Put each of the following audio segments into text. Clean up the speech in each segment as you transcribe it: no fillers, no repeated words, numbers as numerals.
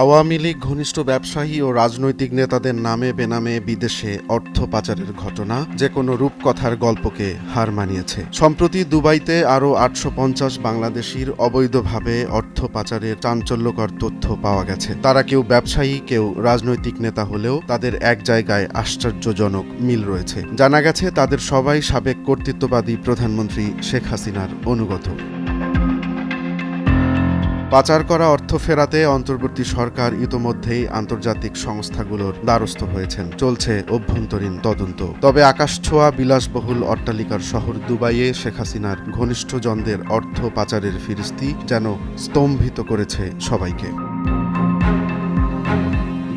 আওয়ামী লীগ ঘনিষ্ঠ ব্যবসায়ী ও রাজনৈতিক নেতাদের নামে বেনামে বিদেশে অর্থ পাচারের ঘটনা যে কোনো রূপকথার গল্পকে হার মানিয়েছে। সম্প্রতি দুবাইতে আরও ৮৫০ বাংলাদেশির অবৈধভাবে অর্থ পাচারের চাঞ্চল্যকর তথ্য পাওয়া গেছে। তারা কেউ ব্যবসায়ী, কেউ রাজনৈতিক নেতা হলেও তাদের এক জায়গায় আশ্চর্যজনক মিল রয়েছে। জানা গেছে তাদের সবাই সাবেক কর্তৃত্ববাদী প্রধানমন্ত্রী শেখ হাসিনার অনুগত। পাচার করা অর্থ ফেরাতে অন্তর্বর্তী সরকার ইতোমধ্যেই আন্তর্জাতিক সংস্থাগুলোর দ্বারস্থ হয়েছেন। চলছে অভ্যন্তরীণ তদন্ত। তবে আকাশছোঁয়া বিলাসবহুল অট্টালিকার শহর দুবাইয়ে শেখ হাসিনার ঘনিষ্ঠজনদের অর্থ পাচারের ফিরিস্তি যেন স্তম্ভিত করেছে সবাইকে।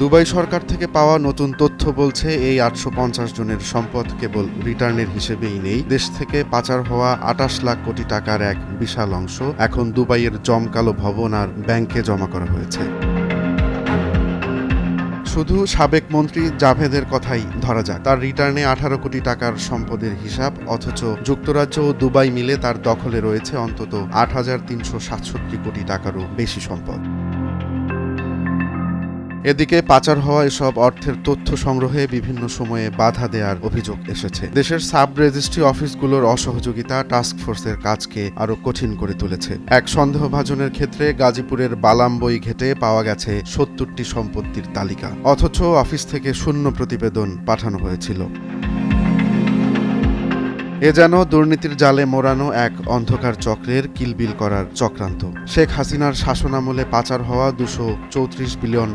দুবাই সরকার থেকে পাওয়া নতুন তথ্য বলছে এই ৮৫০ জনের সম্পদ কেবল রিটার্নের হিসেবেই নেই। দেশ থেকে পাচার হওয়া ২৮ লাখ কোটি টাকার এক বিশাল অংশ এখন দুবাইয়ের জমকালো ভবন আর ব্যাংকে জমা করা হয়েছে। শুধু সাবেক মন্ত্রী জাভেদের কথাই ধরা যাক, তার রিটার্নে ১৮ কোটি টাকার সম্পদের হিসাব, অথচ যুক্তরাজ্য ও দুবাই মিলে তার দখলে রয়েছে অন্তত ৮৩৬৭ কোটি টাকারও বেশি সম্পদ। এদিকে পাচার হওয়া এসব অর্থের তথ্য সংগ্রহে বিভিন্ন সময়ে বাধা দেওয়ার অভিযোগ এসেছে। দেশের সাব রেজিস্ট্রি অফিসগুলোর অসহযোগিতা টাস্কফোর্সের কাজকে আরও কঠিন করে তুলেছে। এক সন্দেহভাজনের ক্ষেত্রে গাজীপুরের বালামবই ঘেটে পাওয়া গেছে ৭০টি সম্পত্তির তালিকা, অথচ অফিস থেকে শূন্য প্রতিবেদন পাঠানো হয়েছিল। এ যেন দুর্নীতির জালে মোড়ানো এক অন্ধকার চক্রের কিলবিল করার চক্রান্ত। শেখ হাসিনার শাসনামলে পাচার হওয়া $২৩৪ বিলিয়ন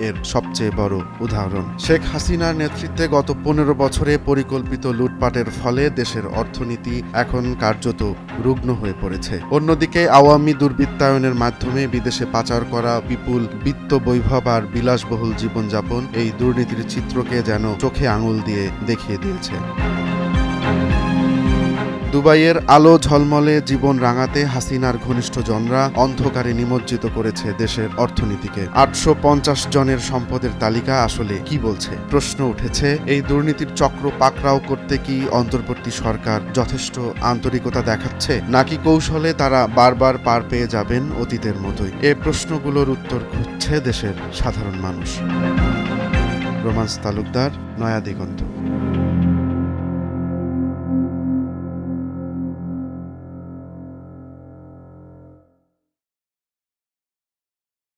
এর সবচেয়ে বড় উদাহরণ। শেখ হাসিনার নেতৃত্বে গত ১৫ বছরে পরিকল্পিত লুটপাটের ফলে দেশের অর্থনীতি এখন কার্যত রুগ্ন হয়ে পড়েছে। অন্যদিকে আওয়ামী দুর্বৃত্তায়নের মাধ্যমে বিদেশে পাচার করা বিপুল বিত্ত বৈভব আর বিলাসবহুল জীবনযাপন এই দুর্নীতির চিত্রকে যেন চোখে আঙুল দিয়ে দেখিয়ে দিয়েছে। দুবাইয়ের আলো ঝলমলে জীবন রাঙাতে হাসিনার ঘনিষ্ঠজনরা অন্ধকারে নিমজ্জিত করেছে দেশের অর্থনীতিকে। ৮৫০ জনের সম্পদের তালিকা আসলে কি বলছে? প্রশ্ন উঠেছে, এই দুর্নীতির চক্র পাকড়াও করতে কি অন্তর্বর্তী সরকার যথেষ্ট আন্তরিকতা দেখাচ্ছে, নাকি কৌশলে তারা বারবার পার পেয়ে যাবেন অতীতের মতোই? এ প্রশ্নগুলোর উত্তর খুঁজছে দেশের সাধারণ মানুষ। রোমান্স তালুকদার, নয়া দিগন্ত।